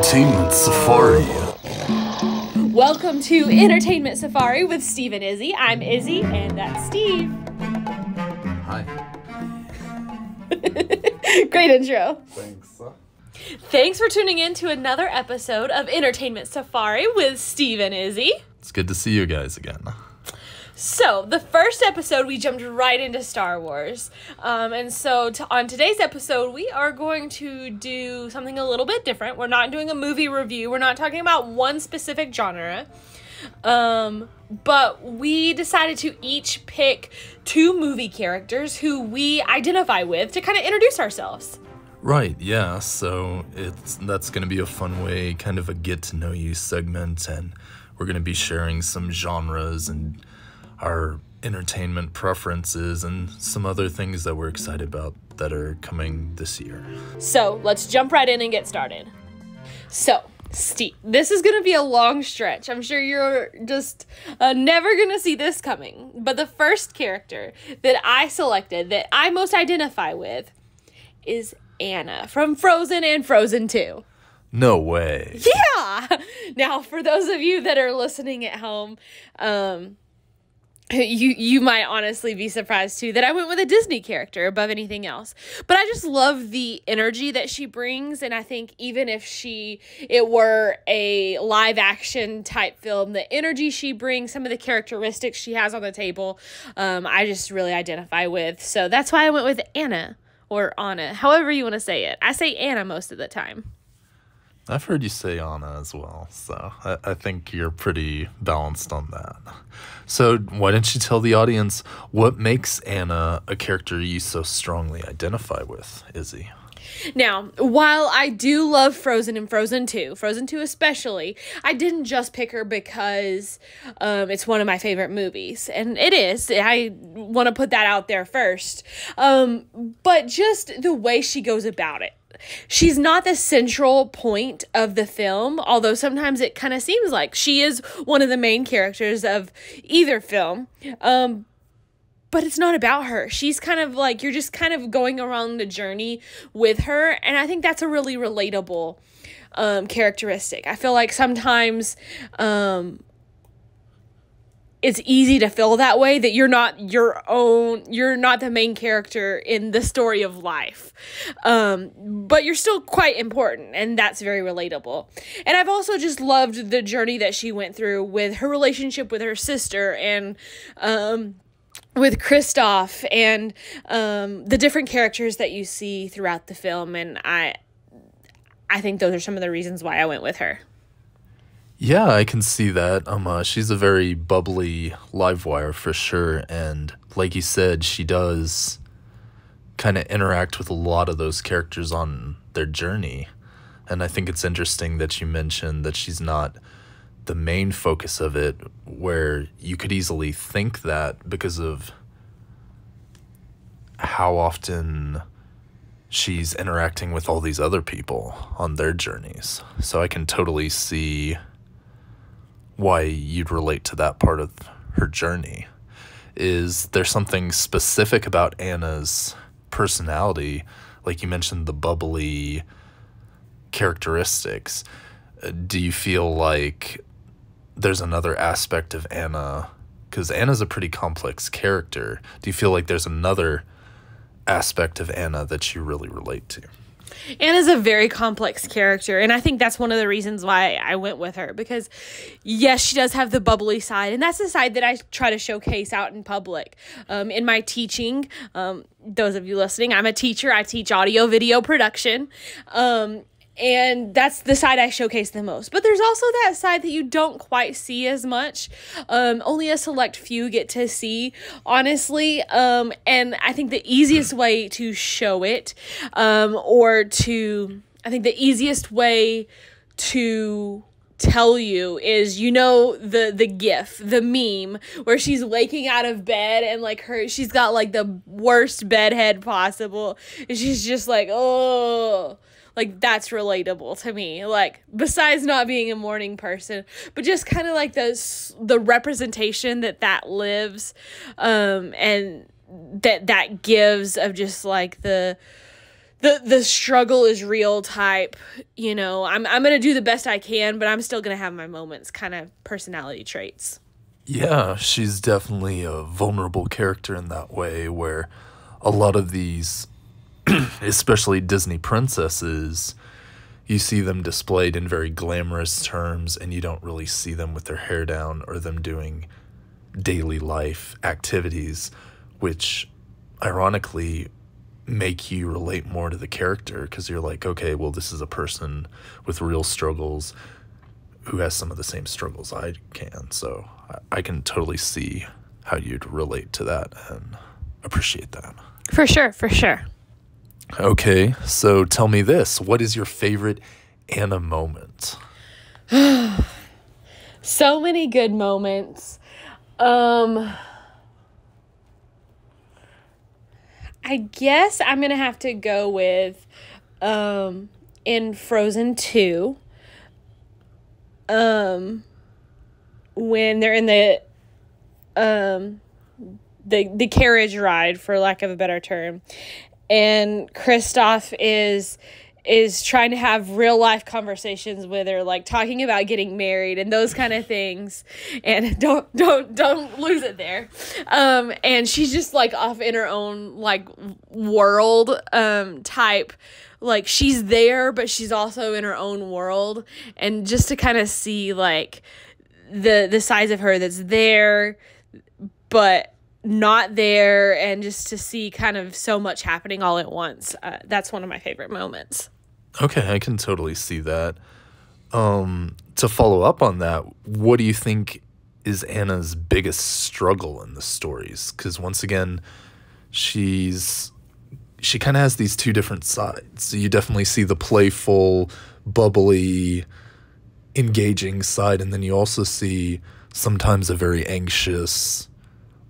Entertainment Safari. Welcome to Entertainment Safari with Steve and Izzy. I'm Izzy, and that's Steve. Hi. Great intro. Thanks. Thanks for tuning in to another episode of Entertainment Safari with Steve and Izzy. It's good to see you guys again. So, the first episode, we jumped right into Star Wars. On today's episode, we are going to do something a little bit different. We're not doing a movie review. We're not talking about one specific genre. But we decided to each pick two movie characters who we identify with to kind of introduce ourselves. Right, yeah, so that's going to be a fun way, kind of a get-to-know-you segment, and we're going to be sharing some genres and our entertainment preferences and some other things that we're excited about that are coming this year. So, let's jump right in and get started. So, Steve, this is going to be a long stretch. I'm sure you're just never going to see this coming. But the first character that I selected that I most identify with is Anna from Frozen and Frozen 2. No way. Yeah! Now, for those of you that are listening at home, you might honestly be surprised too that I went with a Disney character above anything else. But I just love the energy that she brings, and I think even if it were a live action type film, the energy she brings, some of the characteristics she has on the table, I just really identify with. So that's why I went with Anna, or Anna, however you want to say it. I say Anna most of the time. I've heard you say Anna as well, so I think you're pretty balanced on that. So why don't you tell the audience what makes Anna a character you so strongly identify with, Izzy? Now, while I do love Frozen and Frozen 2 especially, I didn't just pick her because it's one of my favorite movies. And it is. I want to put that out there first. But just the way she goes about it. She's not the central point of the film, although sometimes it kind of seems like she is one of the main characters of either film. But it's not about her. She's kind of like, you're just kind of going around the journey with her. And I think that's a really relatable characteristic. I feel like sometimes it's easy to feel that way, that you're not the main character in the story of life. But you're still quite important, and that's very relatable. And I've also just loved the journey that she went through with her relationship with her sister and with Kristoff and the different characters that you see throughout the film. And I think those are some of the reasons why I went with her. Yeah, I can see that. She's a very bubbly live wire for sure, and like you said, she does kind of interact with a lot of those characters on their journey. And I think it's interesting that you mentioned that she's not the main focus of it, where you could easily think that because of how often she's interacting with all these other people on their journeys. So I can totally see why you'd relate to that part of her journey. Is there something specific about Anna's personality, like you mentioned, the bubbly characteristics? Do you feel like there's another aspect of Anna, because Anna's a pretty complex character, do you feel like there's another aspect of Anna that you really relate to? Anna's a very complex character, and I think that's one of the reasons why I went with her, because yes, she does have the bubbly side, and that's the side that I try to showcase out in public. In my teaching, those of you listening, I'm a teacher. I teach audio video production, and that's the side I showcase the most. But there's also that side that you don't quite see as much. Only a select few get to see, honestly. And I think the easiest way to show it, I think the easiest way to tell you is, the gif, the meme where she's waking out of bed and she's got like the worst bed head possible, and she's just like, oh. Like, that's relatable to me. Like, besides not being a morning person, but just kind of like the representation that lives, and that gives of just like the the struggle is real type, I'm going to do the best I can, but I'm still going to have my moments kind of personality traits. Yeah, she's definitely a vulnerable character in that way, where a lot of these, especially Disney princesses, you see them displayed in very glamorous terms, and you don't really see them with their hair down or them doing daily life activities, which ironically make you relate more to the character, because you're like, okay, well, this is a person with real struggles who has some of the same struggles I can. So I can totally see how you'd relate to that and appreciate that. For sure, for sure. Okay, so tell me this. What is your favorite Anna moment? So many good moments. I guess I'm going to have to go with in Frozen 2. When they're in the carriage ride, for lack of a better term, and Kristoff is trying to have real life conversations with her, like talking about getting married and those kind of things, and don't lose it there. And she's just like off in her own like world type. Like, she's there, but she's also in her own world. And just to kind of see, like, the size of her that's there, but not there, and just to see kind of so much happening all at once. That's one of my favorite moments. Okay, I can totally see that. To follow up on that, what do you think is Anna's biggest struggle in the stories? Because once again, she kind of has these two different sides. So you definitely see the playful, bubbly, engaging side, and then you also see sometimes a very anxious,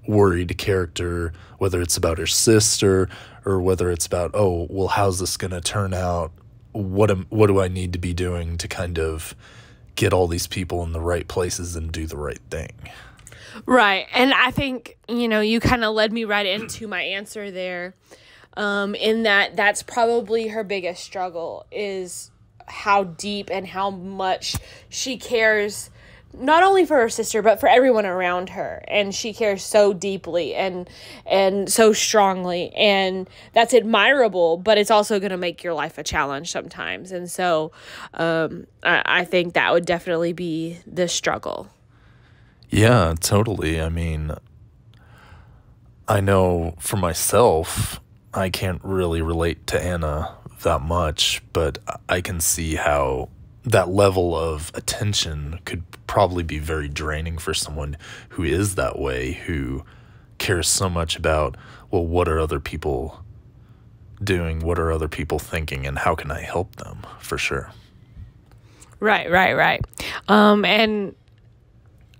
worried character, whether it's about her sister or whether it's about, oh, well, how's this going to turn out? What do I need to be doing to kind of get all these people in the right places and do the right thing? Right. And I think, you kind of led me right into my answer there. In that's probably her biggest struggle, is how deep and how much she cares, not only for her sister, but for everyone around her. And she cares so deeply and so strongly. And that's admirable, but it's also going to make your life a challenge sometimes. And so I think that would definitely be the struggle. Yeah, totally. I mean, I know for myself, I can't really relate to Anna that much, but I can see how that level of attention could probably be very draining for someone who is that way, who cares so much about, well, what are other people doing? What are other people thinking? And how can I help them? For sure. Right. And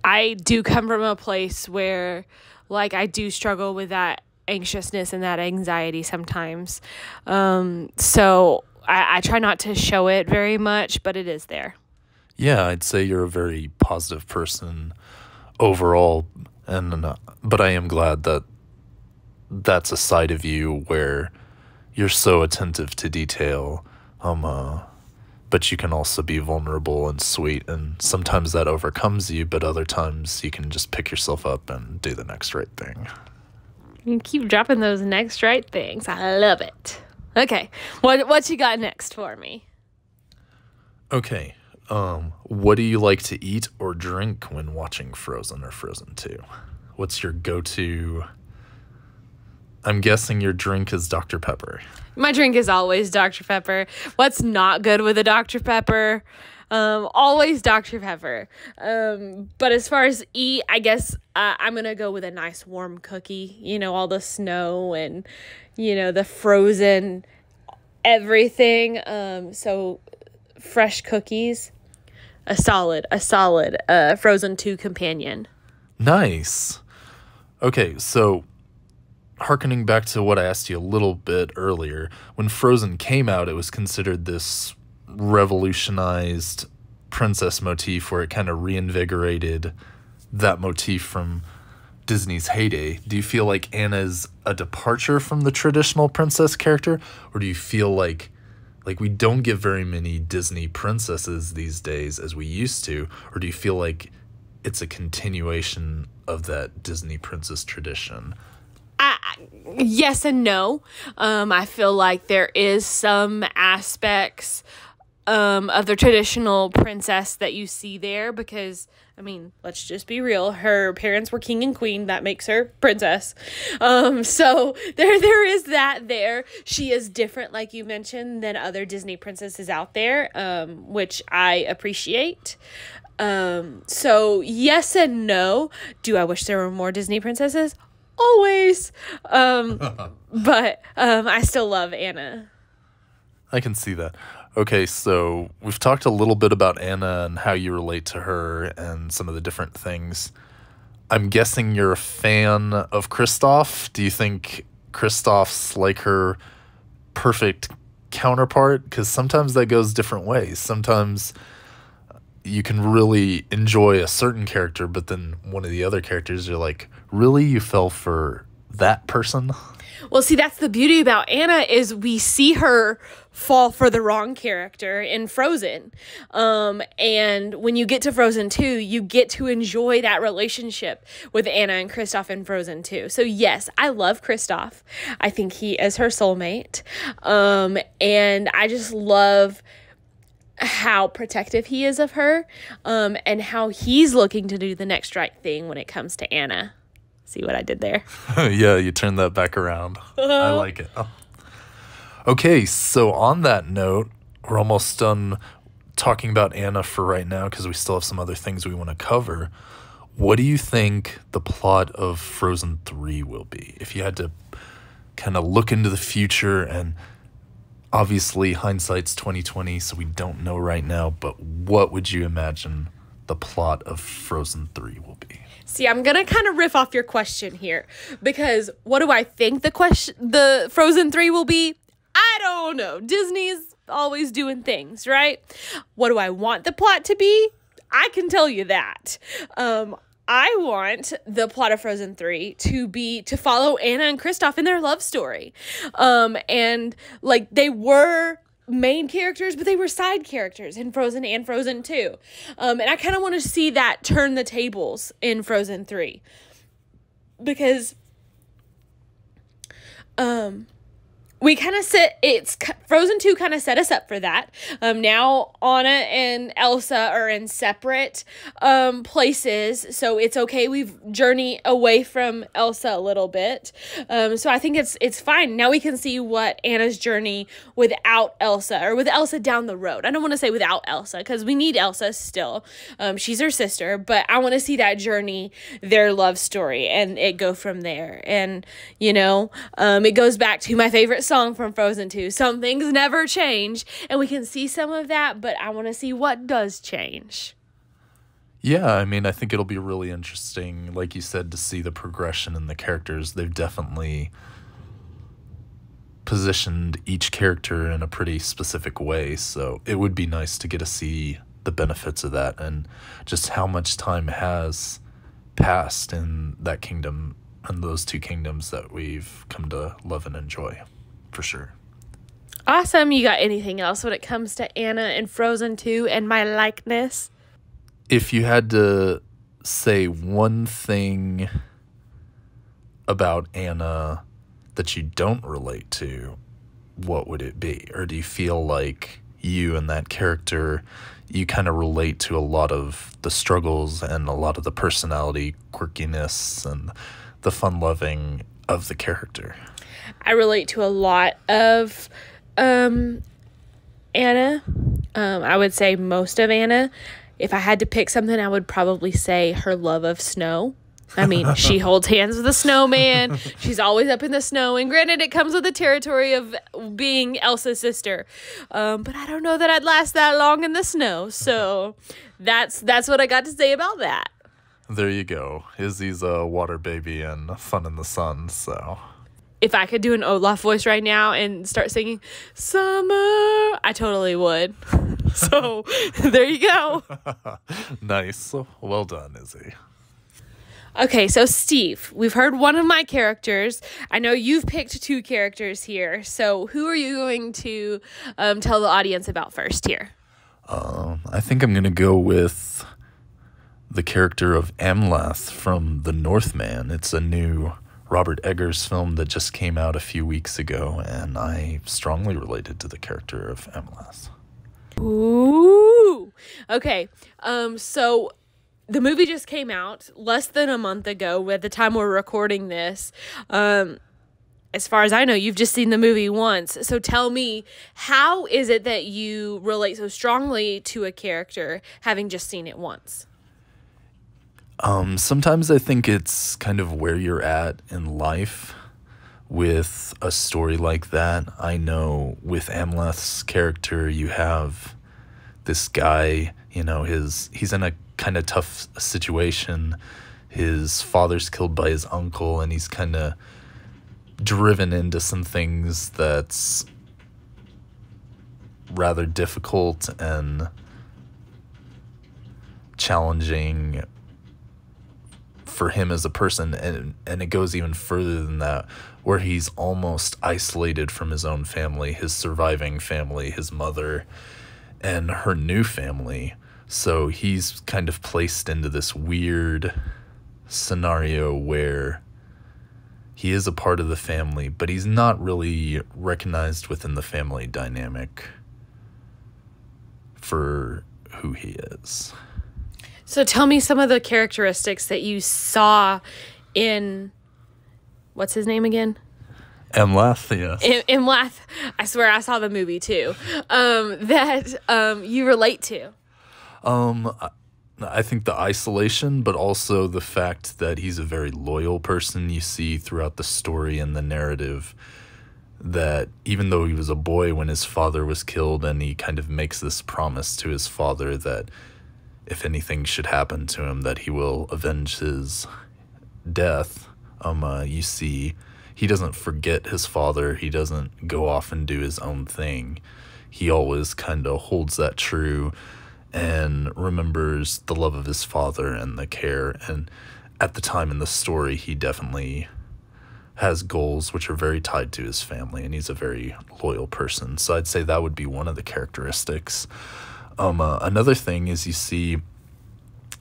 I do come from a place where, like, I do struggle with that anxiousness and that anxiety sometimes. So I try not to show it very much, but it is there. Yeah, I'd say you're a very positive person overall, but I am glad that that's a side of you where you're so attentive to detail, but you can also be vulnerable and sweet, and sometimes that overcomes you, but other times you can just pick yourself up and do the next right thing. You keep dropping those next right things. I love it. Okay, what you got next for me? Okay, what do you like to eat or drink when watching Frozen or Frozen 2? What's your go-to? I'm guessing your drink is Dr. Pepper. My drink is always Dr. Pepper. What's not good with a Dr. Pepper? Always Dr. Pepper. But as far as eat, I guess I'm going to go with a nice warm cookie. All the snow and, the frozen everything. So fresh cookies, a solid Frozen 2 companion. Nice. Okay, so hearkening back to what I asked you a little bit earlier, when Frozen came out, it was considered this revolutionized princess motif where it kind of reinvigorated that motif from Disney's heyday. Do you feel like Anna's a departure from the traditional princess character, or do you feel like we don't get very many Disney princesses these days as we used to, or do you feel like it's a continuation of that Disney princess tradition? Yes and no. I feel like there is some aspects of the traditional princess that you see there because, I mean, let's just be real. Her parents were king and queen. That makes her princess. So there is that there. She is different, like you mentioned, than other Disney princesses out there, which I appreciate. So yes and no. Do I wish there were more Disney princesses? Always. But I still love Anna. I can see that. Okay, so we've talked a little bit about Anna and how you relate to her and some of the different things. I'm guessing you're a fan of Kristoff. Do you think Kristoff's like her perfect counterpart? Because sometimes that goes different ways. Sometimes you can really enjoy a certain character, but then one of the other characters, you're like, really? You fell for that person? Well, see, that's the beauty about Anna is we see her fall for the wrong character in Frozen. And when you get to Frozen 2, you get to enjoy that relationship with Anna and Kristoff in Frozen 2. So yes, I love Kristoff. I think he is her soulmate. And I just love how protective he is of her, and how he's looking to do the next right thing when it comes to Anna. See what I did there? Yeah, you turned that back around. I like it. Okay, so on that note, we're almost done talking about Anna for right now because we still have some other things we want to cover. What do you think the plot of Frozen 3 will be? If you had to kind of look into the future, and obviously hindsight's 2020, so we don't know right now, but what would you imagine the plot of Frozen 3 will be? See, I'm going to kind of riff off your question here because what do I think the Frozen 3 will be? I don't know. Disney's always doing things, right? What do I want the plot to be? I can tell you that. I want the plot of Frozen 3 to follow Anna and Kristoff in their love story. And like they were main characters, but they were side characters in Frozen and Frozen 2. And I kind of want to see that turn the tables in Frozen 3. Because we kind of Frozen 2 kind of set us up for that. Now Anna and Elsa are in separate places, so it's okay. We've journeyed away from Elsa a little bit. So I think it's fine. Now we can see what Anna's journey without Elsa, or with Elsa down the road. I don't want to say without Elsa, because we need Elsa still. She's her sister, but I want to see that journey, their love story, and it go from there. And, it goes back to my favorite song from Frozen 2. Some things never change, and we can see some of that, but I want to see what does change. Yeah, I mean, I think it'll be really interesting, like you said, to see the progression in the characters. They've definitely positioned each character in a pretty specific way, so it would be nice to get to see the benefits of that and just how much time has passed in that kingdom and those two kingdoms that we've come to love and enjoy. For sure. Awesome. You got anything else when it comes to Anna and Frozen 2 and my likeness? If you had to say one thing about Anna that you don't relate to, what would it be? Or do you feel like you and that character, you kind of relate to a lot of the struggles and a lot of the personality quirkiness and the fun-loving of the character? I relate to a lot of Anna. I would say most of Anna. If I had to pick something, I would probably say her love of snow. I mean, she holds hands with a snowman. She's always up in the snow. And granted, it comes with the territory of being Elsa's sister. But I don't know that I'd last that long in the snow. So that's what I got to say about that. There you go. Izzy's a water baby and fun in the sun, so... If I could do an Olaf voice right now and start singing Summer, I totally would. So, there you go. Nice. Well done, Izzy. Okay, so Steve, we've heard one of my characters. I know you've picked two characters here. So who are you going to tell the audience about first here? I think I'm going to go with the character of Amlath from The Northman. It's a new Robert Eggers film that just came out a few weeks ago, and I strongly related to the character of Amlath. Ooh. Okay. So the movie just came out less than a month ago at the time we're recording this. As far as I know, you've just seen the movie once. So tell me, how is it that you relate so strongly to a character having just seen it once? Sometimes I think it's kind of where you're at in life with a story like that. I know with Amleth's character, you have this guy, he's in a kind of tough situation. His father's killed by his uncle, and he's kind of driven into some things that's rather difficult and challenging for him as a person, and it goes even further than that, where he's almost isolated from his own family, his surviving family, his mother, and her new family. So he's kind of placed into this weird scenario where he is a part of the family, but he's not really recognized within the family dynamic for who he is. So tell me some of the characteristics that you saw in, what's his name again? Amlath, yes. Amlath, I swear I saw the movie too, that you relate to. I think the isolation, but also the fact that he's a very loyal person. You see throughout the story and the narrative that even though he was a boy when his father was killed, and he kind of makes this promise to his father that if anything should happen to him, that he will avenge his death. You see he doesn't forget his father. He doesn't go off and do his own thing. He always kind of holds that true and remembers the love of his father and the care. And at the time in the story, he definitely has goals which are very tied to his family, and he's a very loyal person. So I'd say that would be one of the characteristics. Another thing is you see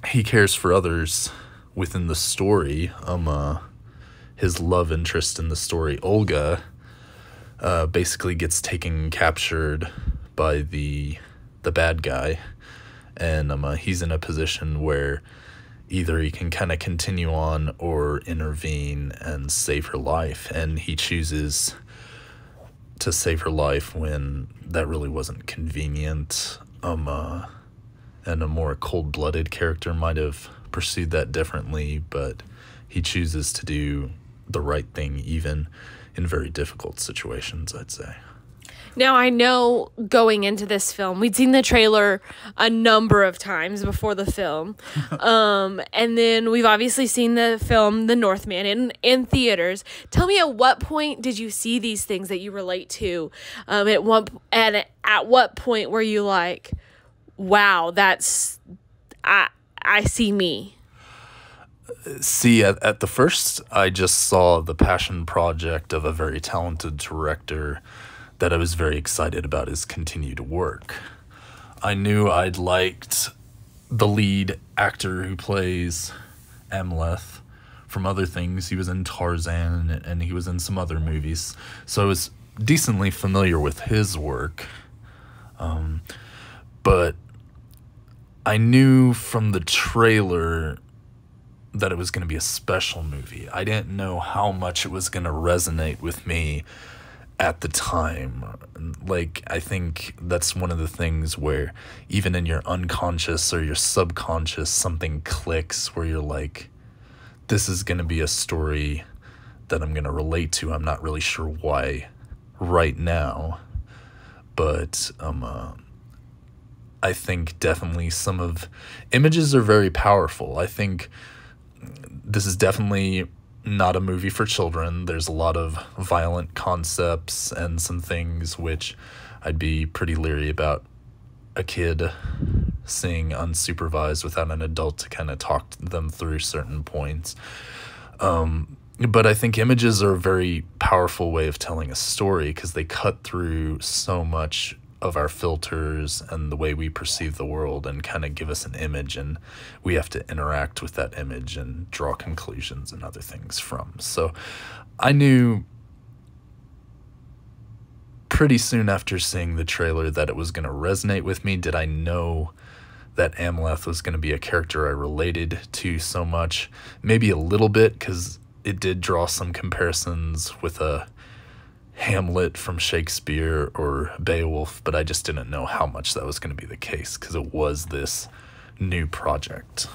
he cares for others within the story. His love interest in the story, Olga, basically gets captured by the bad guy. And he's in a position where either he can kind of continue on or intervene and save her life. And he chooses to save her life when that really wasn't convenient. And a more cold-blooded character might have pursued that differently, but he chooses to do the right thing even in very difficult situations, I'd say. Now, I know going into this film, we'd seen the trailer a number of times before the film. And then we've obviously seen the film The Northman in theaters. Tell me, at what point did you see these things that you relate to? At what point were you like, wow, I see me? See, at the first, I just saw the passion project of a very talented director that I was very excited about his continued work. I knew I'd liked the lead actor who plays Amleth from other things. He was in Tarzan, and he was in some other movies. So I was decently familiar with his work. But I knew from the trailer that it was going to be a special movie. I didn't know how much it was going to resonate with me at the time. Like, I think that's one of the things where even in your unconscious or your subconscious, something clicks where you're like, this is going to be a story that I'm going to relate to. I'm not really sure why right now, but I think definitely some of images are very powerful. I think this is definitely not a movie for children. There's a lot of violent concepts and some things which I'd be pretty leery about a kid seeing unsupervised without an adult to kind of talk them through certain points. But I think images are a very powerful way of telling a story because they cut through so much of our filters and the way we perceive the world and kind of give us an image, and we have to interact with that image and draw conclusions and other things from. So I knew pretty soon after seeing the trailer that it was going to resonate with me. Did I know that Amleth was going to be a character I related to so much? Maybe a little bit, because it did draw some comparisons with a Hamlet from Shakespeare or Beowulf, but I just didn't know how much that was going to be the case because it was this new project.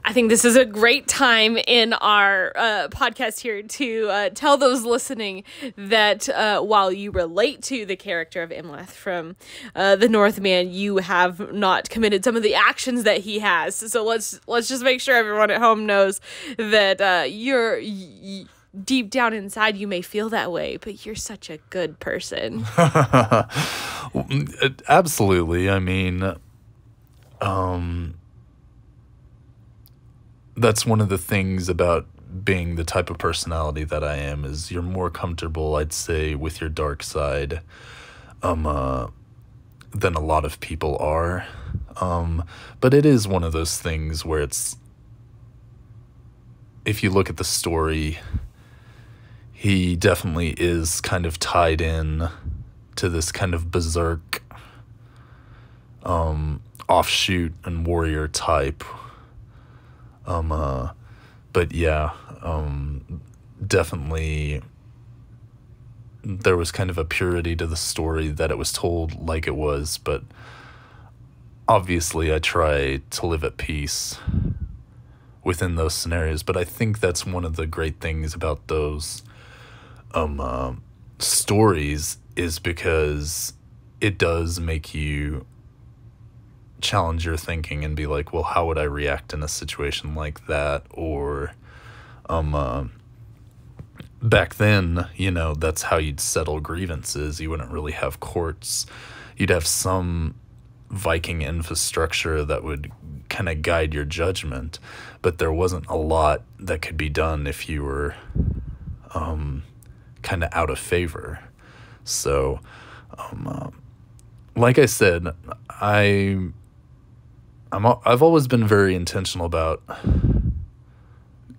I think this is a great time in our podcast here to tell those listening that while you relate to the character of Amleth from the Northman, you have not committed some of the actions that he has. So let's just make sure everyone at home knows that you're deep down inside you may feel that way, but you're such a good person. Absolutely. I mean, that's one of the things about being the type of personality that I am, is you're more comfortable, I'd say, with your dark side than a lot of people are. But it is one of those things where it's, if you look at the story, he definitely is kind of tied in to this kind of berserk offshoot and warrior type. But yeah, definitely there was kind of a purity to the story that it was told like it was, but obviously I try to live at peace within those scenarios. But I think that's one of the great things about those stories, is because it does make you challenge your thinking and be like, well, how would I react in a situation like that? Or back then, you know, that's how you'd settle grievances. You wouldn't really have courts. You'd have some Viking infrastructure that would kind of guide your judgment, but there wasn't a lot that could be done if you were kind of out of favor. So like I said, I've always been very intentional about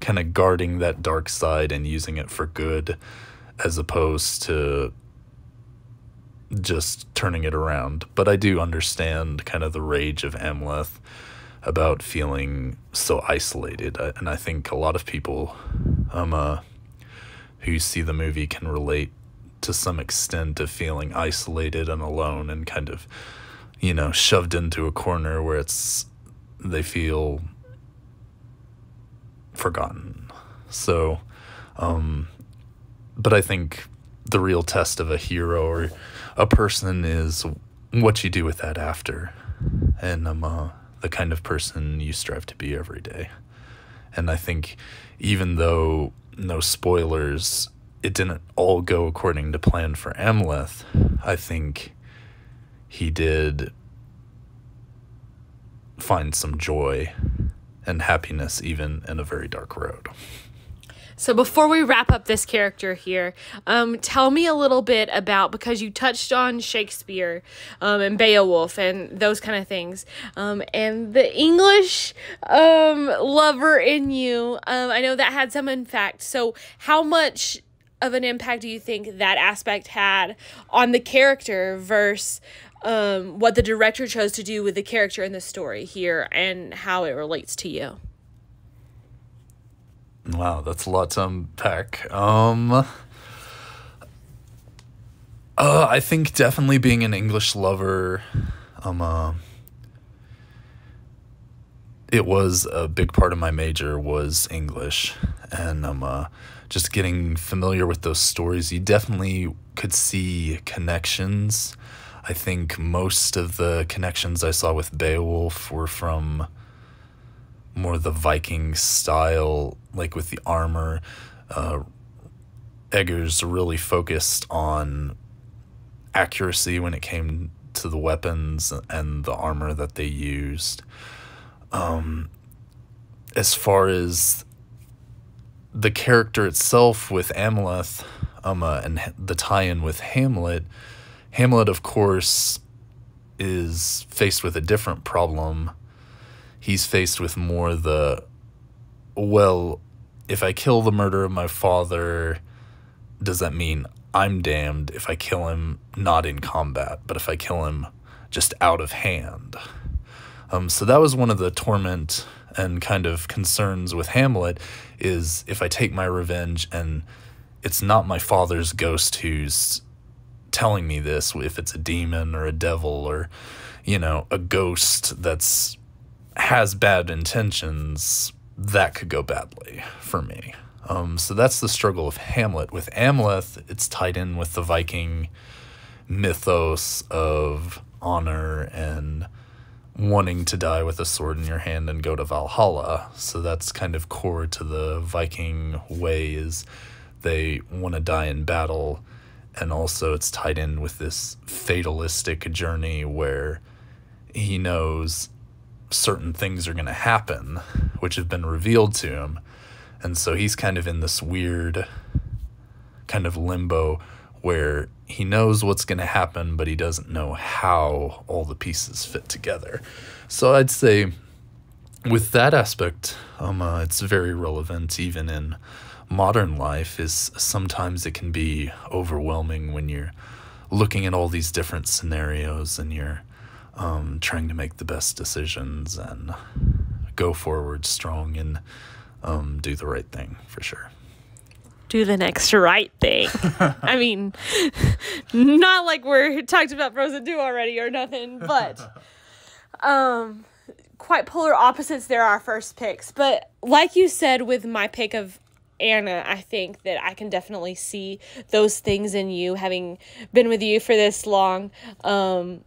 kind of guarding that dark side and using it for good, as opposed to just turning it around. But I do understand kind of the rage of Amleth about feeling so isolated, and I think a lot of people who see the movie can relate to some extent of feeling isolated and alone and kind of, you know, shoved into a corner where they feel forgotten. So, but I think the real test of a hero or a person is what you do with that after, and the kind of person you strive to be every day. And I think even though, no spoilers, it didn't all go according to plan for Amleth, I think he did find some joy and happiness even in a very dark road. So before we wrap up this character here, tell me a little bit about, because you touched on Shakespeare and Beowulf and those kind of things, and the English lover in you. I know that had some impact. So how much of an impact do you think that aspect had on the character versus what the director chose to do with the character in the story here and how it relates to you? Wow, that's a lot to unpack. I think definitely being an English lover, it was a big part of my major was English, and just getting familiar with those stories, you definitely could see connections. I think most of the connections I saw with Beowulf were from more the Viking style, like with the armor. Eggers really focused on accuracy when it came to the weapons and the armor that they used. As far as the character itself with Amleth, and the tie-in with Hamlet, of course, is faced with a different problem. He's faced with more well, if I kill the murderer of my father, does that mean I'm damned if I kill him not in combat, but if I kill him just out of hand? So that was one of the torment and kind of concerns with Hamlet, is if I take my revenge and it's not my father's ghost who's telling me this, if it's a demon or a devil or, a ghost that's has bad intentions, that could go badly for me. So that's the struggle of Hamlet. With Amleth, it's tied in with the Viking mythos of honor and wanting to die with a sword in your hand and go to Valhalla. So that's kind of core to the Viking way, is they want to die in battle. And also it's tied in with this fatalistic journey where he knows certain things are going to happen, which have been revealed to him. And so he's kind of in this weird kind of limbo where he knows what's going to happen, but he doesn't know how all the pieces fit together. So I'd say with that aspect, it's very relevant even in modern life. Is sometimes it can be overwhelming when you're looking at all these different scenarios and you're trying to make the best decisions and go forward strong and do the right thing, for sure. Do the next right thing. I mean, not like we're talked about Frozen 2 already or nothing, but quite polar opposites there, our first picks. But like you said with my pick of Anna, I think that I can definitely see those things in you, having been with you for this long. But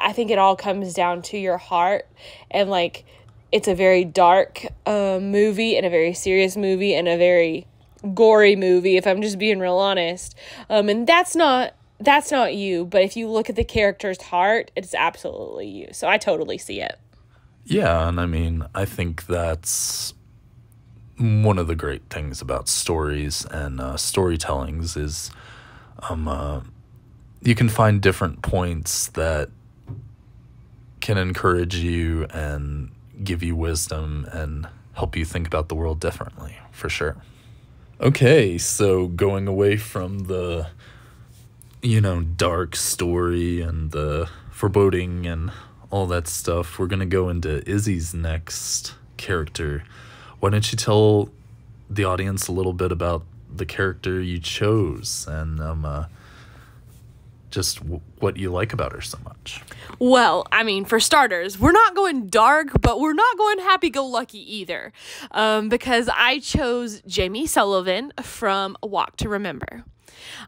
I think it all comes down to your heart, and like, it's a very dark movie and a very serious movie and a very gory movie, if I'm just being real honest. And that's not you, but if you look at the character's heart, it's absolutely you. So I totally see it. Yeah, and I mean, I think that's one of the great things about stories and storytellings is you can find different points that can encourage you and give you wisdom and help you think about the world differently, for sure. Okay, so going away from the, dark story and the foreboding and all that stuff, we're going to go into Izzy's next character. Why don't you tell the audience a little bit about the character you chose and just what you like about her so much? Well, I mean, for starters, we're not going dark, but we're not going happy-go-lucky either, because I chose Jamie Sullivan from Walk to Remember.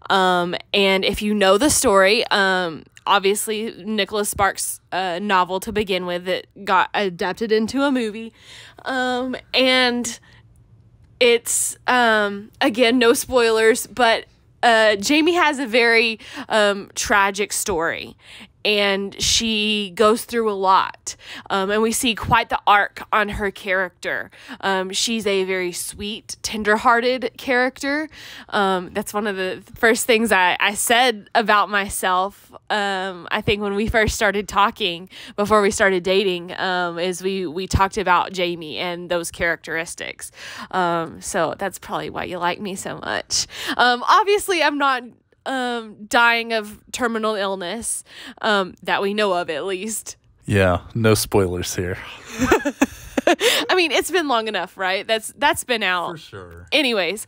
And if you know the story, obviously Nicholas Sparks' novel to begin with, that got adapted into a movie, and it's, again, no spoilers, but Jamie has a very tragic story, and she goes through a lot, and we see quite the arc on her character. She's a very sweet, tender-hearted character. That's one of the first things I said about myself, I think, when we first started talking, before we started dating, is we talked about Jamie and those characteristics. So that's probably why you like me so much. Obviously, I'm not dying of terminal illness, that we know of, at least. Yeah, no spoilers here. I mean, it's been long enough, right? That's been out. For sure. Anyways,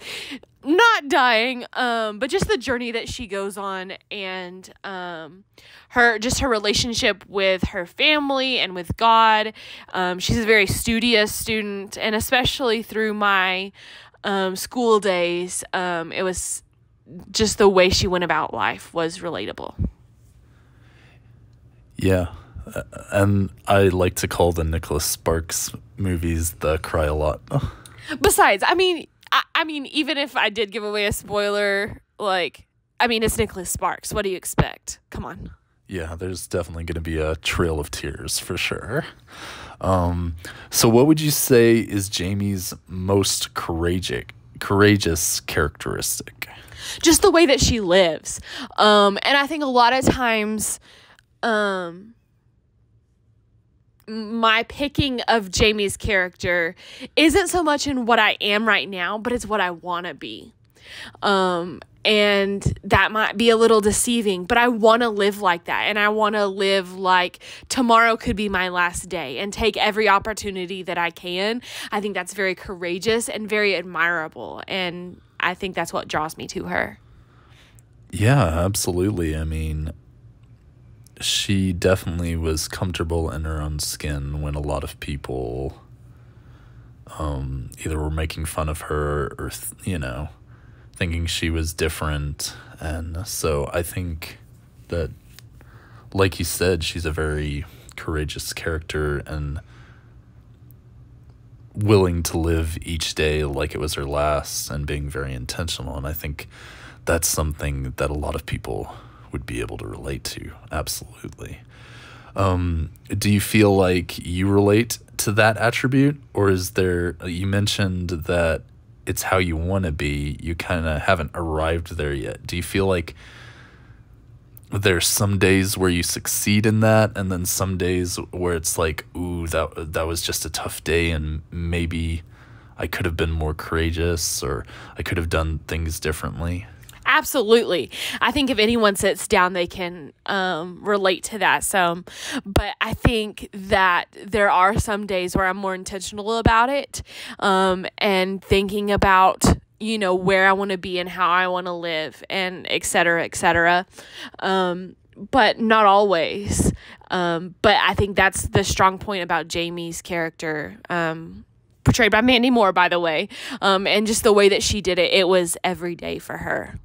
not dying, but just the journey that she goes on, and her relationship with her family and with God. She's a very studious student, and especially through my school days, it was just the way she went about life was relatable. Yeah. And I like to call the Nicholas Sparks movies the cry a lot. Besides, I mean, even if I did give away a spoiler, like, I mean, it's Nicholas Sparks. What do you expect? Come on. Yeah, there's definitely going to be a trail of tears for sure. So what would you say is Jamie's most courageous characteristic? Just the way that she lives. And I think a lot of times, my picking of Jamie's character isn't so much in what I am right now, but it's what I want to be. And that might be a little deceiving, but I want to live like that. And I want to live like tomorrow could be my last day and take every opportunity that I can. I think that's very courageous and very admirable. And I think that's what draws me to her. Yeah, absolutely. I mean, she definitely was comfortable in her own skin when a lot of people either were making fun of her or, thinking she was different. And so I think that, like you said, she's a very courageous character and willing to live each day like it was her last and being very intentional. And I think that's something that a lot of people would be able to relate to. Absolutely. Do you feel like you relate to that attribute, or is there, you mentioned that it's how you want to be, you kind of haven't arrived there yet. Do you feel like there's some days where you succeed in that, and then some days where it's like, ooh, that was just a tough day, and maybe I could have been more courageous, or I could have done things differently? Absolutely. I think if anyone sits down, they can relate to that some. But I think that there are some days where I'm more intentional about it, and thinking about, where I want to be and how I want to live, and et cetera, et cetera. But not always. But I think that's the strong point about Jamie's character, portrayed by Mandy Moore, by the way, and just the way that she did it. It was every day for her.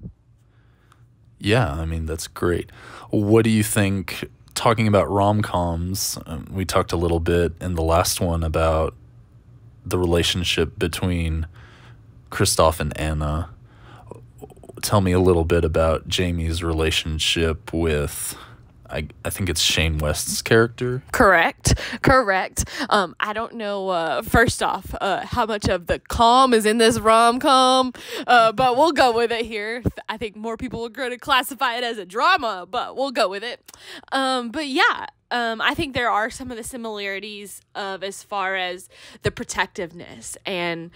Yeah, I mean, that's great. What do you think, talking about rom-coms, we talked a little bit in the last one about the relationship between Kristoff and Anna. Tell me a little bit about Jamie's relationship with, I think it's Shane West's character. Correct. I don't know, first off, how much of the calm is in this rom-com, but we'll go with it here. I think more people are going to classify it as a drama, but we'll go with it. But yeah, I think there are some of the similarities of as far as the protectiveness and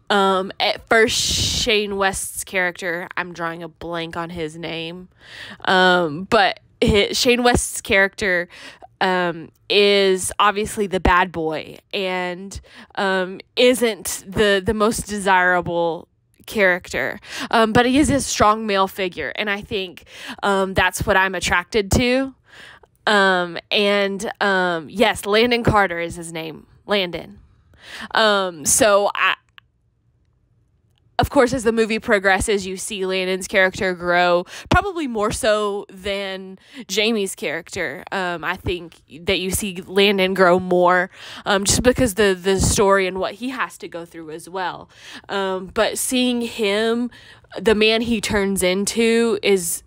at first Shane West's character, I'm drawing a blank on his name, but Shane West's character is obviously the bad boy and isn't the most desirable character, but he is a strong male figure, and I think that's what I'm attracted to. Yes, Landon Carter is his name, Landon. So of course, as the movie progresses, you see Landon's character grow, probably more so than Jamie's character. I think that you see Landon grow more, just because the story and what he has to go through as well. But seeing him, the man he turns into, is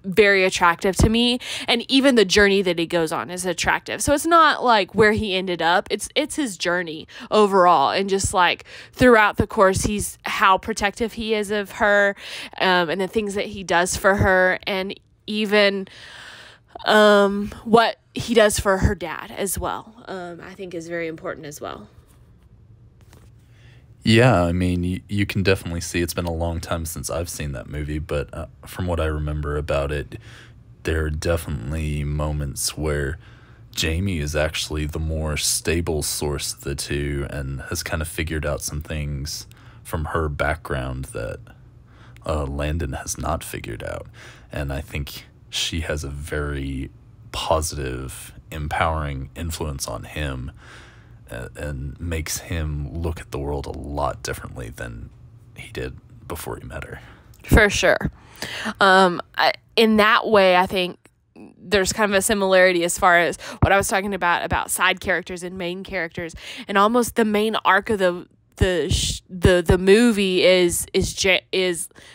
very attractive to me, and even the journey that he goes on is attractive. So it's not like where he ended up, it's his journey overall, and just like throughout the course, he's how protective he is of her, and the things that he does for her, and even what he does for her dad as well, I think is very important as well. Yeah, I mean, you can definitely see, it's been a long time since I've seen that movie, but from what I remember about it, there are definitely moments where Jamie is actually the more stable source of the two and has kind of figured out some things from her background that Landon has not figured out. And I think she has a very positive, empowering influence on him, and makes him look at the world a lot differently than he did before he met her. For sure. In that way, I think there's kind of a similarity as far as what I was talking about side characters and main characters, and almost the main arc of the the movie is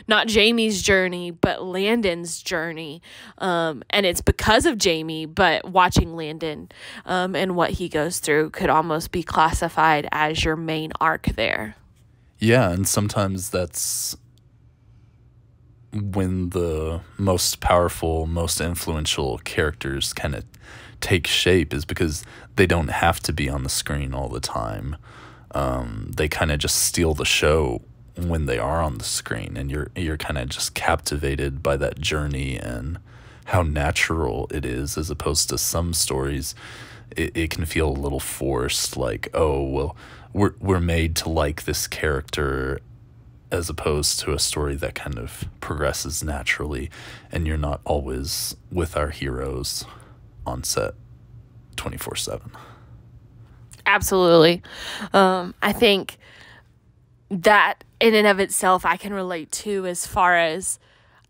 not Jamie's journey, but Landon's journey, and it's because of Jamie. But watching Landon and what he goes through could almost be classified as your main arc there. Yeah, and sometimes that's when the most powerful, most influential characters kind of take shape, is because they don't have to be on the screen all the time. They kind of just steal the show when they are on the screen, and you're kind of just captivated by that journey and how natural it is, as opposed to some stories it can feel a little forced, like, oh, well, we're made to like this character, as opposed to a story that kind of progresses naturally, and you're not always with our heroes on set 24/7. Absolutely. I think that in and of itself I can relate to, as far as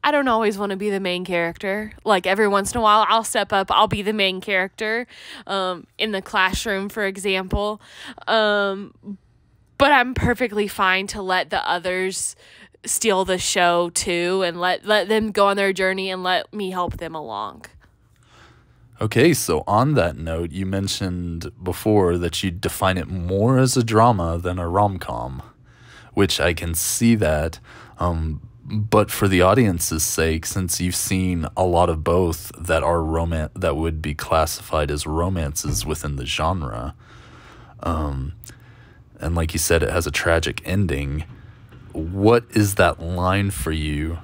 I don't always want to be the main character. Like, every once in a while I'll step up, I'll be the main character in the classroom, for example. But I'm perfectly fine to let the others steal the show too, and let them go on their journey and let me help them along. Okay, so on that note, you mentioned before that you define it more as a drama than a rom-com, which I can see that. But for the audience's sake, since you've seen a lot of both that are that would be classified as romances within the genre, and like you said, it has a tragic ending, what is that line for you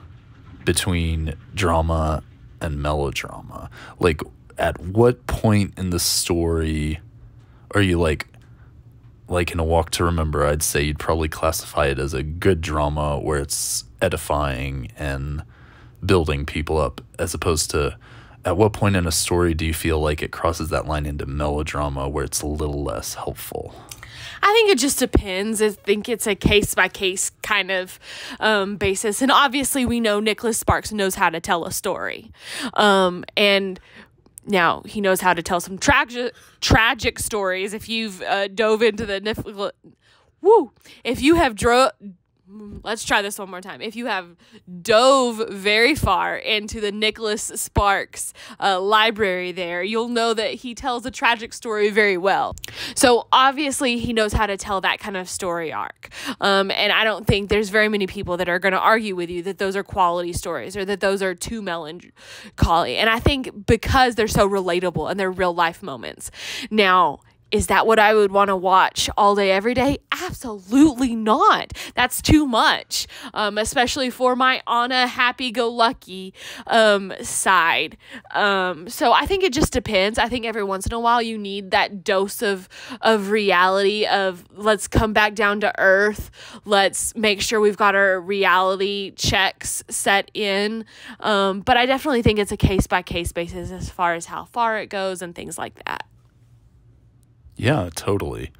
between drama and melodrama? Like, at what point in the story are you like in A Walk to Remember, I'd say you'd probably classify it as a good drama where it's edifying and building people up, as opposed to, at what point in a story do you feel like it crosses that line into melodrama where it's a little less helpful? I think it just depends. I think it's a case-by-case kind of basis. And obviously we know Nicholas Sparks knows how to tell a story. And now he knows how to tell some tragic stories. If you've dove into the... If you have let's try this one more time. If you have dove very far into the Nicholas Sparks library there, you'll know that he tells a tragic story very well. So obviously he knows how to tell that kind of story arc. And I don't think there's very many people that are going to argue with you that those are quality stories or that those are too melancholy. And I think because they're so relatable and they're real life moments. Now, is that what I would want to watch all day, every day? Absolutely not. That's too much, especially for my Anna happy-go-lucky side. So I think it just depends. I think every once in a while you need that dose of reality, of let's come back down to earth. Let's make sure we've got our reality checks set in. But I definitely think it's a case-by-case basis as far as how far it goes and things like that. Yeah, totally.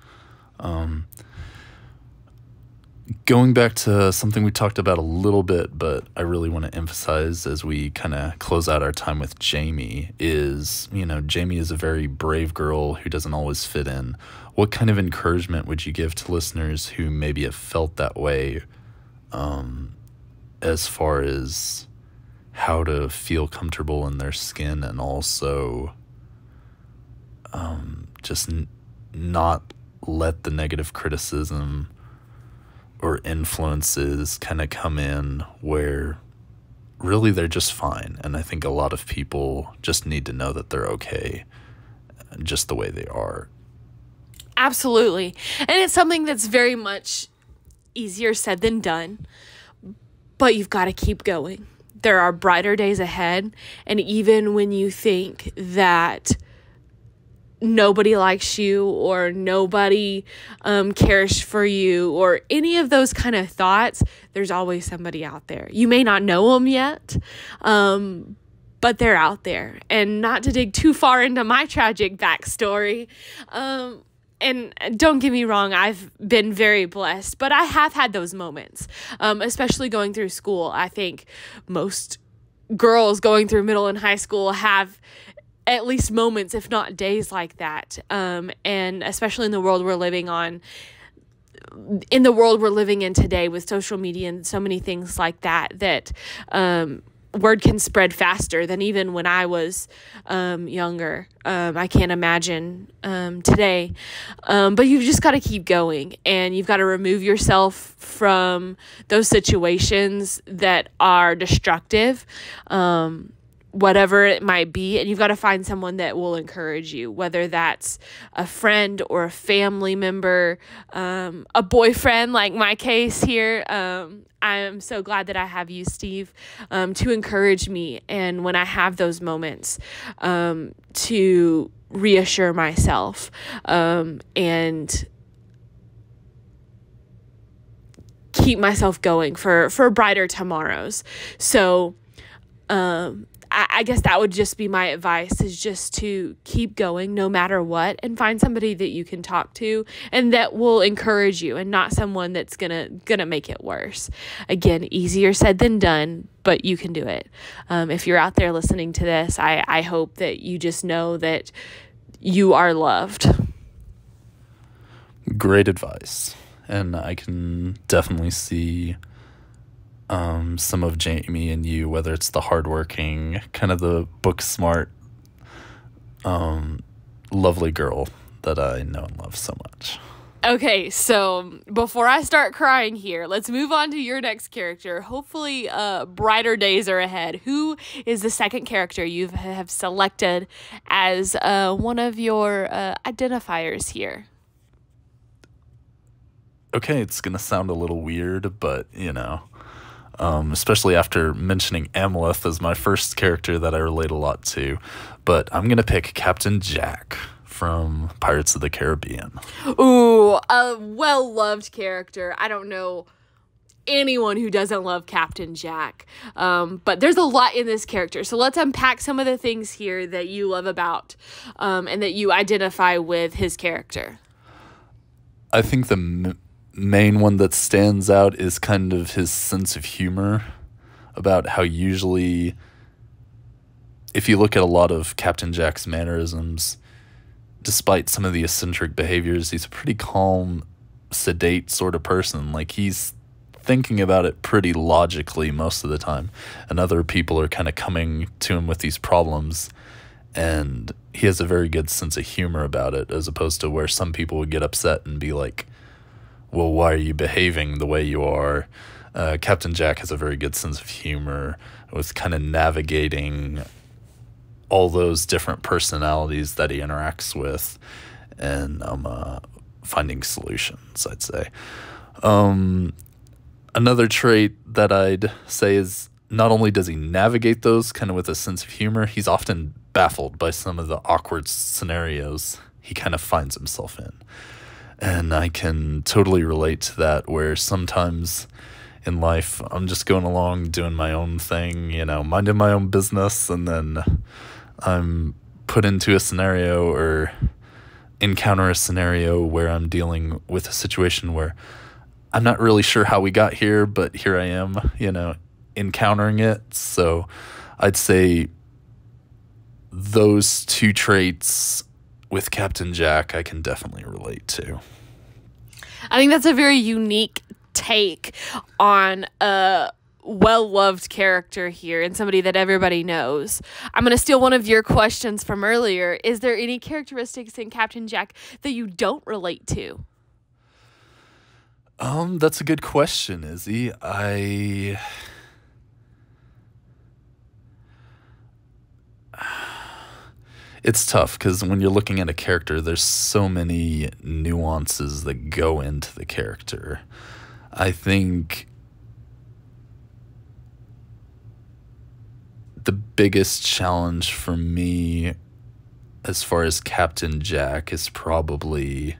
Going back to something we talked about a little bit, but I really want to emphasize as we kind of close out our time with Jamie is, Jamie is a very brave girl who doesn't always fit in. What kind of encouragement would you give to listeners who maybe have felt that way, as far as how to feel comfortable in their skin, and also just not let the negative criticism or influences kind of come in where really they're just fine? And I think a lot of people just need to know that they're okay just the way they are. Absolutely. And it's something that's very much easier said than done, but you've got to keep going. There are brighter days ahead. And even when you think that nobody likes you or nobody cares for you or any of those kind of thoughts, there's always somebody out there. You may not know them yet, but they're out there. And not to dig too far into my tragic backstory, and don't get me wrong, I've been very blessed, but I have had those moments, especially going through school. I think most girls going through middle and high school have at least moments, if not days like that. And especially in the world we're living on, in the world we're living in today with social media and so many things like that, word can spread faster than even when I was younger. I can't imagine today. But you've just got to keep going, and you've got to remove yourself from those situations that are destructive, whatever it might be, and you've got to find someone that will encourage you, whether that's a friend or a family member, a boyfriend, like my case here. I am so glad that I have you, Steve, to encourage me, and when I have those moments, to reassure myself, and keep myself going for brighter tomorrows. So, I guess that would just be my advice, is just to keep going no matter what, and find somebody that you can talk to and that will encourage you, and not someone that's gonna make it worse. Again, easier said than done, but you can do it. If you're out there listening to this, I hope that you just know that you are loved. Great advice. And I can definitely see some of Jamie and you, whether it's the hardworking, kind of the book smart, lovely girl that I know and love so much. Okay, so before I start crying here, let's move on to your next character. Hopefully, brighter days are ahead. Who is the second character you have selected as one of your identifiers here? Okay, it's going to sound a little weird, but, especially after mentioning Amleth as my first character that I relate a lot to. But I'm going to pick Captain Jack from Pirates of the Caribbean. Ooh, a well-loved character. I don't know anyone who doesn't love Captain Jack. But there's a lot in this character. So let's unpack some of the things here that you love about, and that you identify with his character. I think the main one that stands out is kind of his sense of humor, about how usually, if you look at a lot of Captain Jack's mannerisms, despite some of the eccentric behaviors, he's a pretty calm, sedate sort of person. Like, he's thinking about it pretty logically most of the time, and other people are kind of coming to him with these problems, and he has a very good sense of humor about it, as opposed to where some people would get upset and be like, well, why are you behaving the way you are? Captain Jack has a very good sense of humor with kind of navigating all those different personalities that he interacts with, and finding solutions, I'd say. Another trait that I'd say is, not only does he navigate those kind of with a sense of humor, he's often baffled by some of the awkward scenarios he kind of finds himself in. And I can totally relate to that, where sometimes in life I'm just going along doing my own thing, minding my own business, and then I'm put into a scenario or encounter a scenario where I'm dealing with a situation where I'm not really sure how we got here, but here I am, encountering it. So I'd say those two traits with Captain Jack I can definitely relate to. I think that's a very unique take on a well-loved character here, and somebody that everybody knows. I'm going to steal one of your questions from earlier. Is there any characteristics in Captain Jack that you don't relate to? That's a good question, Izzy. It's tough, because when you're looking at a character, there's so many nuances that go into the character. I think the biggest challenge for me as far as Captain Jack is probably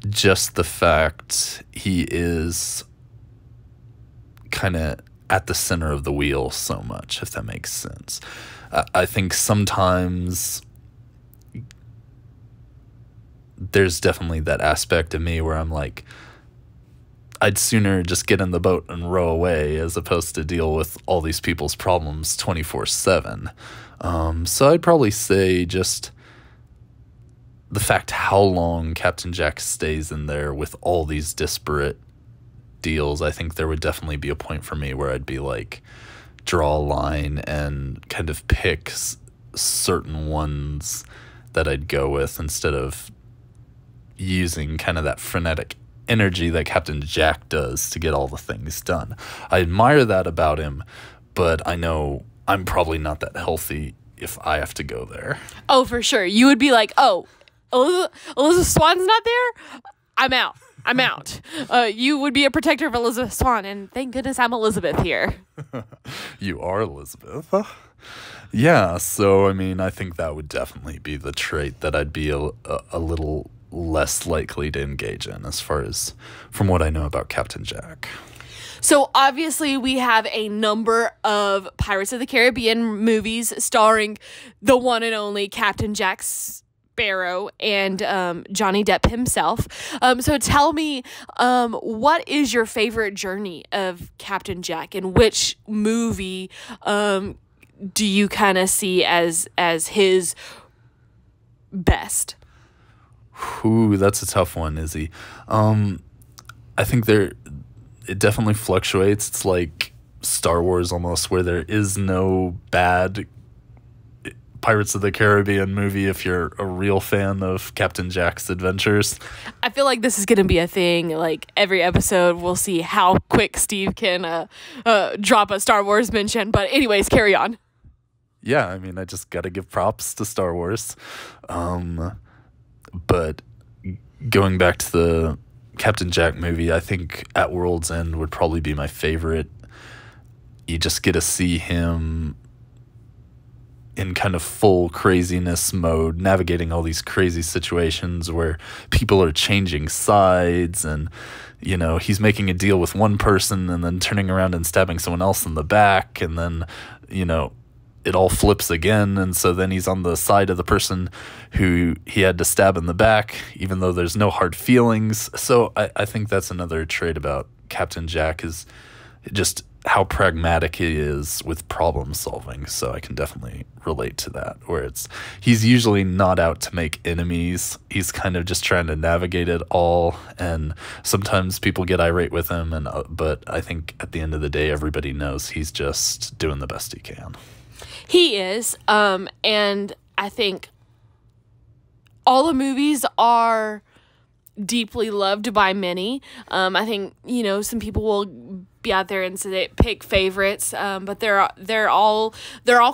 just the fact he is kind of at the center of the wheel so much, if that makes sense. I think sometimes there's definitely that aspect of me where I'm like, I'd sooner just get in the boat and row away as opposed to deal with all these people's problems 24/7. So I'd probably say just the fact how long Captain Jack stays in there with all these disparate deals, I think there would definitely be a point for me where I'd be like, draw a line and kind of pick certain ones that I'd go with instead of using kind of that frenetic energy that Captain Jack does to get all the things done. I admire that about him, but I know I'm probably not that healthy if I have to go there. Oh, for sure. You would be like, oh, Elizabeth Swan's not there? I'm out. You would be a protector of Elizabeth Swan, and thank goodness I'm Elizabeth here. You are Elizabeth. Yeah, so, I mean, I think that would definitely be the trait that I'd be a little less likely to engage in as far as from what I know about Captain Jack. So obviously we have a number of Pirates of the Caribbean movies starring the one and only Captain Jack Sparrow and Johnny Depp himself. So tell me, what is your favorite journey of Captain Jack, and which movie do you kind of see as his best? Ooh, that's a tough one, Izzy. I think it definitely fluctuates. It's like Star Wars almost, where there is no bad Pirates of the Caribbean movie if you're a real fan of Captain Jack's adventures. I feel like this is going to be a thing. Like, every episode we'll see how quick Steve can drop a Star Wars mention. But anyways, carry on. Yeah, I mean, I just got to give props to Star Wars. But going back to the Captain Jack movie, I think At World's End would probably be my favorite. You just get to see him in kind of full craziness mode, navigating all these crazy situations where people are changing sides, and, you know, he's making a deal with one person and then turning around and stabbing someone else in the back, and then, you know, it all flips again, and so then he's on the side of the person who he had to stab in the back, even though there's no hard feelings. So I think that's another trait about Captain Jack, is just how pragmatic he is with problem solving. So I can definitely relate to that, where he's usually not out to make enemies. He's kind of just trying to navigate it all, and sometimes people get irate with him, but I think at the end of the day, everybody knows he's just doing the best he can. He is, and I think all the movies are deeply loved by many. I think, you know, some people will be out there and say pick favorites, but they're all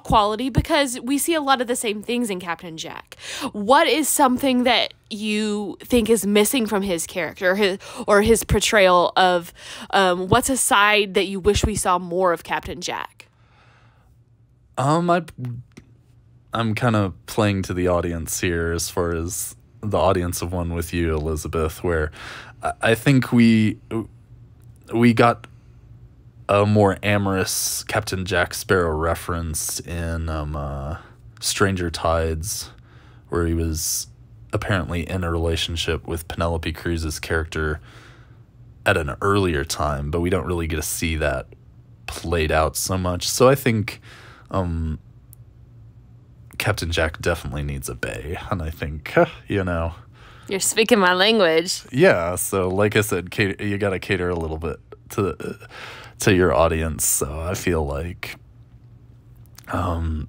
quality, because we see a lot of the same things in Captain Jack. What is something that you think is missing from his character, or his portrayal of what's a side that you wish we saw more of Captain Jack? I'm kind of playing to the audience here, as far as the audience of One With You, Elizabeth, where I think we got a more amorous Captain Jack Sparrow reference in Stranger Tides, where he was apparently in a relationship with Penelope Cruz's character at an earlier time, but we don't really get to see that played out so much. So I think Captain Jack definitely needs a bae, and I think, you know... You're speaking my language. Yeah, so like I said, you got to cater a little bit to your audience, so I feel like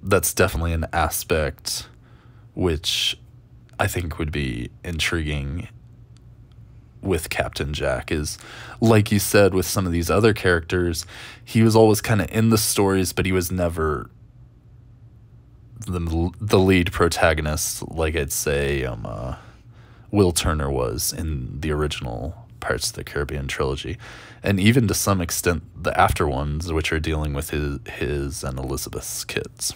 that's definitely an aspect which I think would be intriguing with Captain Jack. Is, like you said, with some of these other characters, he was always kind of in the stories, but he was never the lead protagonist, like I'd say Will Turner was in the original Pirates of the Caribbean trilogy, and even to some extent the after ones, which are dealing with his and Elizabeth's kids.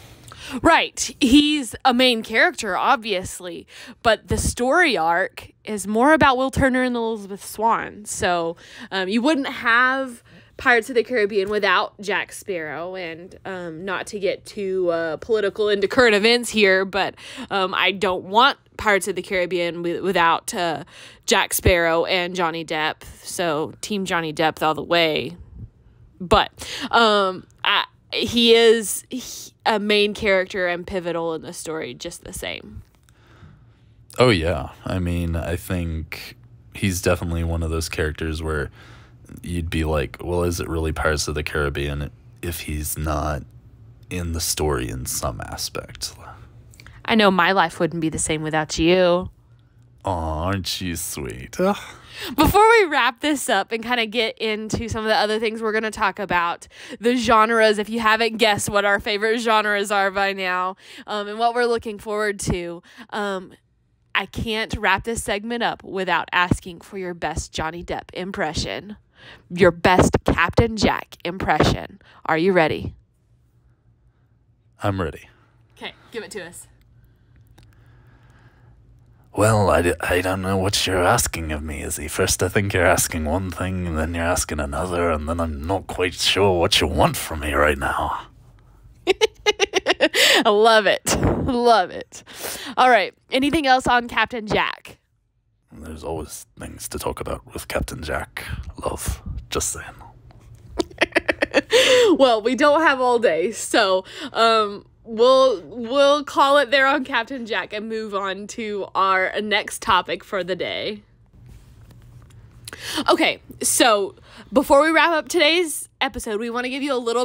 Right. He's a main character, obviously, but the story arc is more about Will Turner and Elizabeth Swan. So you wouldn't have Pirates of the Caribbean without Jack Sparrow, and not to get too political into current events here, but I don't want Pirates of the Caribbean without Jack Sparrow and Johnny Depp. So Team Johnny Depp all the way. But he is a main character and pivotal in the story just the same. Oh, yeah. I mean, I think he's definitely one of those characters where you'd be like, well, is it really Pirates of the Caribbean if he's not in the story in some aspect? I know my life wouldn't be the same without you. Aw, aren't you sweet? Before we wrap this up and kind of get into some of the other things we're going to talk about, the genres, if you haven't guessed what our favorite genres are by now, and what we're looking forward to, I can't wrap this segment up without asking for your best Johnny Depp impression. Your best Captain Jack impression. Are you ready? I'm ready. Okay, give it to us. Well, I don't know what you're asking of me, Izzy. First, I think you're asking one thing, and then you're asking another, and then I'm not quite sure what you want from me right now. I love it. Love it. All right. Anything else on Captain Jack? There's always things to talk about with Captain Jack. Love. Just saying. Well, we don't have all day, so we'll call it there on Captain Jack and move on to our next topic for the day. Okay, so before we wrap up today's episode, we want to give you a little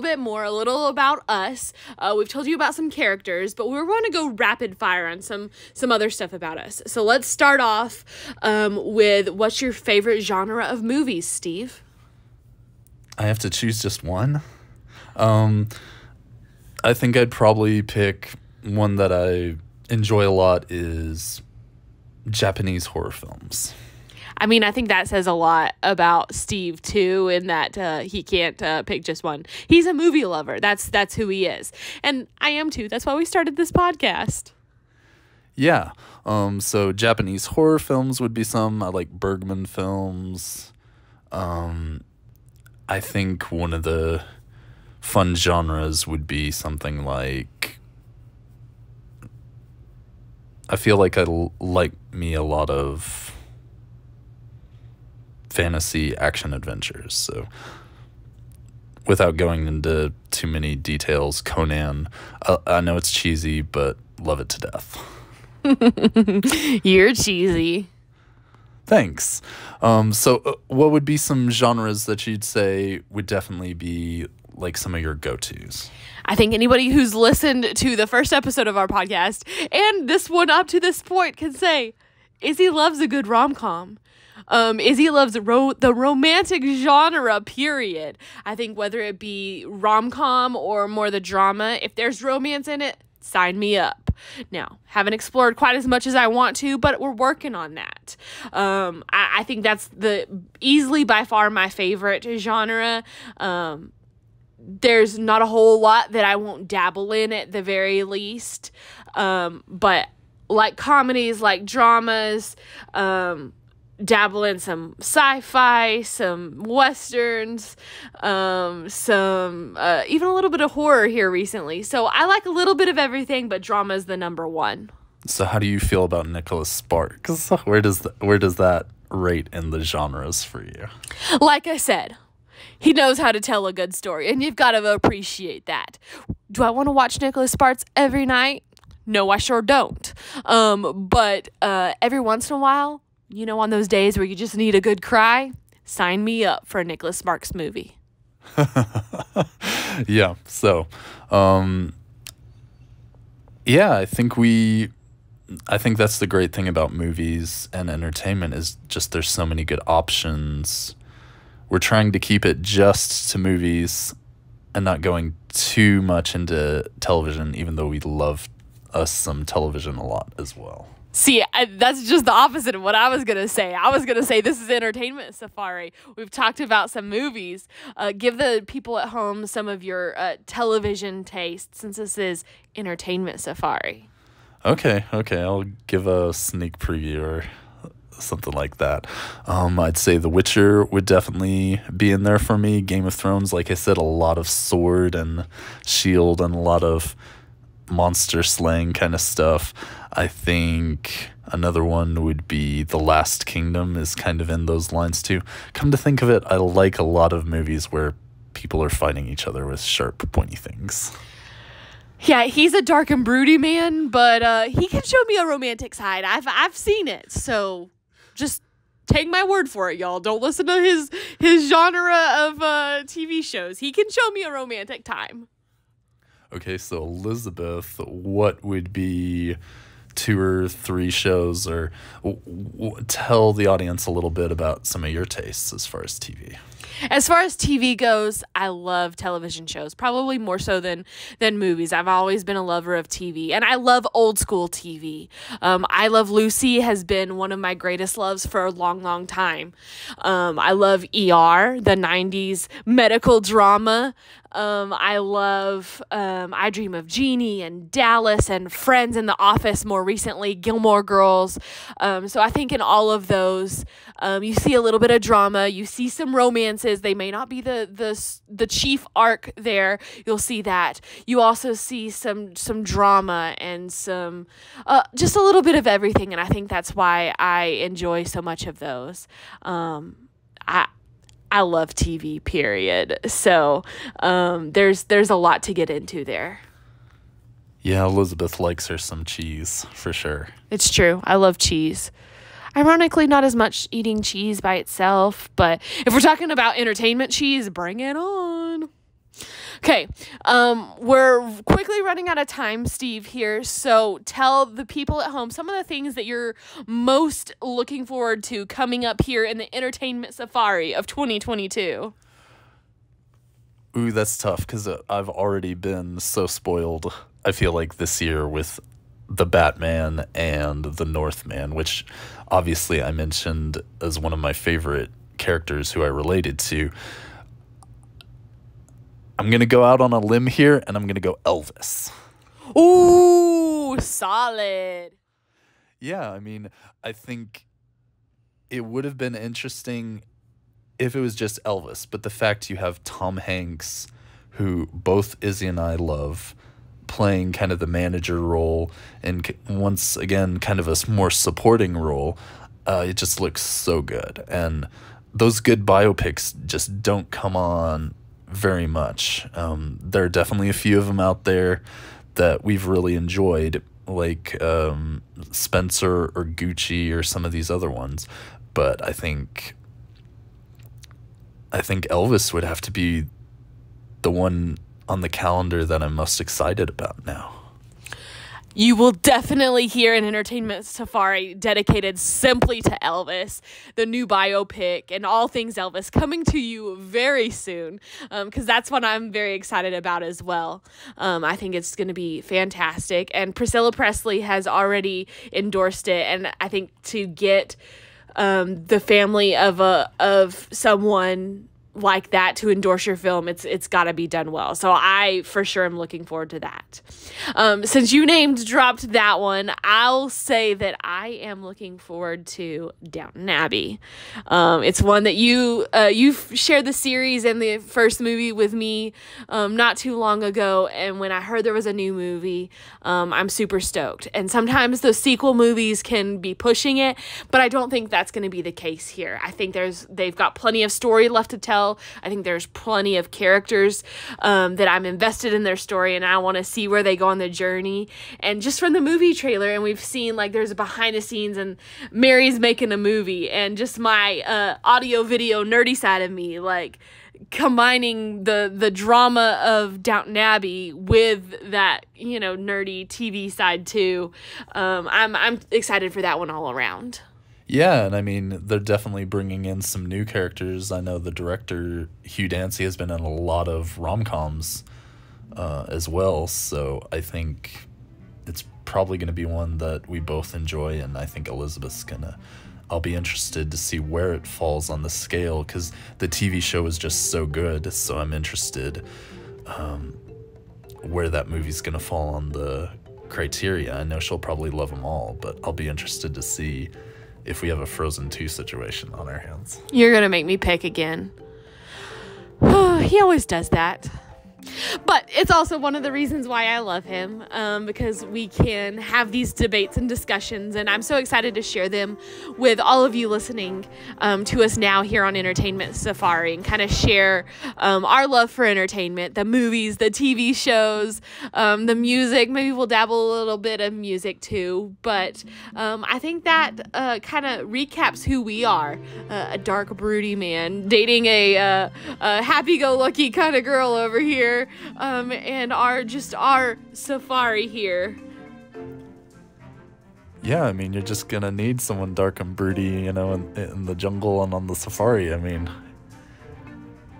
about us. We've told you about some characters, but we're going to go rapid fire on some other stuff about us. So let's start off with what's your favorite genre of movies, Steve? I have to choose just one? I think I'd probably pick one that I enjoy a lot is Japanese horror films. I mean, I think that says a lot about Steve, too, in that he can't pick just one. He's a movie lover. That's who he is. And I am, too. That's why we started this podcast. Yeah. So Japanese horror films would be some. I like Bergman films. I think one of the fun genres would be something like... I feel like I like me a lot of fantasy action adventures. So without going into too many details, Conan, I know it's cheesy, but love it to death. You're cheesy. Thanks. So what would be some genres that you'd say would definitely be like some of your go-tos? I think anybody who's listened to the first episode of our podcast and this one up to this point can say, Izzy loves a good rom-com. Izzy loves the romantic genre, period. I think whether it be rom-com or more the drama, if there's romance in it, sign me up. Now, haven't explored quite as much as I want to, but we're working on that. I think that's easily by far my favorite genre. There's not a whole lot that I won't dabble in at the very least. But like comedies, like dramas, dabble in some sci-fi, some westerns, some even a little bit of horror here recently. So I like a little bit of everything, but drama is the number one. So how do you feel about Nicholas Sparks? Where does that rate in the genres for you? Like I said, he knows how to tell a good story, and you've got to appreciate that. Do I want to watch Nicholas Sparks every night? No, I sure don't. But every once in a while, you know, on those days where you just need a good cry, sign me up for a Nicholas Sparks movie. Yeah. So, yeah, I think that's the great thing about movies and entertainment is just there's so many good options. We're trying to keep it just to movies and not going too much into television, even though we love us some television a lot as well. See, that's just the opposite of what I was going to say. I was going to say this is Entertainment Safari. We've talked about some movies. Give the people at home some of your television tastes since this is Entertainment Safari. Okay. I'll give a sneak preview or something like that. I'd say The Witcher would definitely be in there for me. Game of Thrones, like I said, a lot of sword and shield and a lot of monster slaying kind of stuff. I think another one would be The Last Kingdom is kind of in those lines too. Come to think of it, I like a lot of movies where people are fighting each other with sharp, pointy things. Yeah, he's a dark and broody man, but he can show me a romantic side. I've seen it, so just take my word for it, y'all. Don't listen to his genre of TV shows. He can show me a romantic time. Okay, so Elizabeth, what would be 2 or 3 shows, or tell the audience a little bit about some of your tastes as far as TV? As far as TV goes, I love television shows, probably more so than movies. I've always been a lover of TV, and I love old school TV. I Love Lucy has been one of my greatest loves for a long, long time. I love ER, the 90s medical drama. I love I Dream of Jeannie and Dallas and Friends and The Office more recently, Gilmore Girls. So I think in all of those, you see a little bit of drama. You see some romances. They may not be the chief arc there. You'll see that. You also see some drama and some just a little bit of everything. And I think that's why I enjoy so much of those. I love TV, period. So there's a lot to get into there. Yeah, Elizabeth likes her some cheese, for sure. It's true. I love cheese. Ironically, not as much eating cheese by itself, but if we're talking about entertainment cheese, bring it on. Okay, we're quickly running out of time, Steve, here, so tell the people at home some of the things that you're most looking forward to coming up here in the entertainment safari of 2022. Ooh, that's tough, because I've already been so spoiled, I feel like, this year with the Batman and the Northman, which obviously I mentioned as one of my favorite characters who I related to. I'm going to go out on a limb here, and I'm going to go Elvis. Ooh, solid. Yeah, I mean, I think it would have been interesting if it was just Elvis, but the fact you have Tom Hanks, who both Izzy and I love, playing kind of the manager role, and once again, kind of a more supporting role, it just looks so good. And those good biopics just don't come on very much. There are definitely a few of them out there that we've really enjoyed, like Spencer or Gucci or some of these other ones. But I think Elvis would have to be the one on the calendar that I'm most excited about now. You will definitely hear an entertainment safari dedicated simply to Elvis, the new biopic, and all things Elvis coming to you very soon, because that's what I'm very excited about as well. I think it's going to be fantastic, and Priscilla Presley has already endorsed it, and I think to get the family of someone like that to endorse your film, it's got to be done well. So I for sure am looking forward to that. Since you dropped that one, I'll say that I am looking forward to Downton Abbey. It's one that you've shared the series and the first movie with me not too long ago, and when I heard there was a new movie, I'm super stoked. And sometimes those sequel movies can be pushing it, but I don't think that's going to be the case here. I think they've got plenty of story left to tell. I think there's plenty of characters that I'm invested in their story, and I want to see where they go on the journey. And just from the movie trailer, and we've seen like there's a behind the scenes, and Mary's making a movie, and just my audio video nerdy side of me, like combining the drama of Downton Abbey with that, nerdy TV side too. I'm excited for that one all around. Yeah, and I mean, they're definitely bringing in some new characters. I know the director, Hugh Dancy, has been in a lot of rom-coms as well, so I think it's probably going to be one that we both enjoy, and I think Elizabeth's I'll be interested to see where it falls on the scale, because the TV show is just so good, so I'm interested where that movie's going to fall on the criteria. I know she'll probably love them all, but I'll be interested to see if we have a Frozen 2 situation on our hands. You're going to make me pick again. He always does that. But it's also one of the reasons why I love him, because we can have these debates and discussions, and I'm so excited to share them with all of you listening to us now here on Entertainment Safari, and kind of share our love for entertainment, the movies, the TV shows, the music. Maybe we'll dabble a little bit of music too, but I think that kind of recaps who we are. A dark, broody man dating a happy-go-lucky kind of girl over here, and our safari here. Yeah, I mean, you're just gonna need someone dark and broody, you know, in the jungle and on the safari. I mean,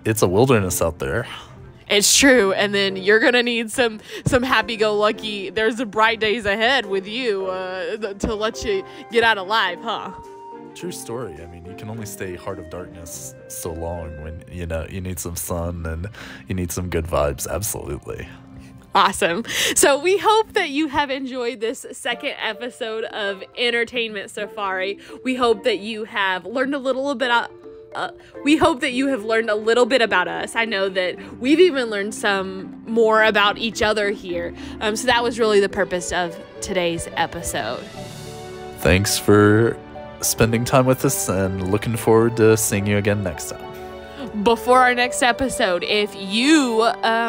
it's a wilderness out there. It's true, and then you're gonna need some happy-go-lucky, there's a bright days ahead with you to let you get out alive, huh? True story. I mean, you can only stay Heart of Darkness so long when, you know, you need some sun and you need some good vibes. Absolutely. Awesome. So we hope that you have enjoyed this second episode of Entertainment Safari. We hope that you have learned a little bit about us. I know that we've even learned some more about each other here. So that was really the purpose of today's episode. Thanks for spending time with us, and looking forward to seeing you again next time. Before our next episode, if you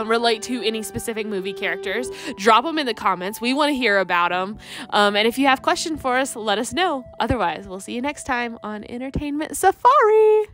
relate to any specific movie characters, drop them in the comments. We want to hear about them. And if you have questions for us, let us know. Otherwise, we'll see you next time on Entertainment Safari.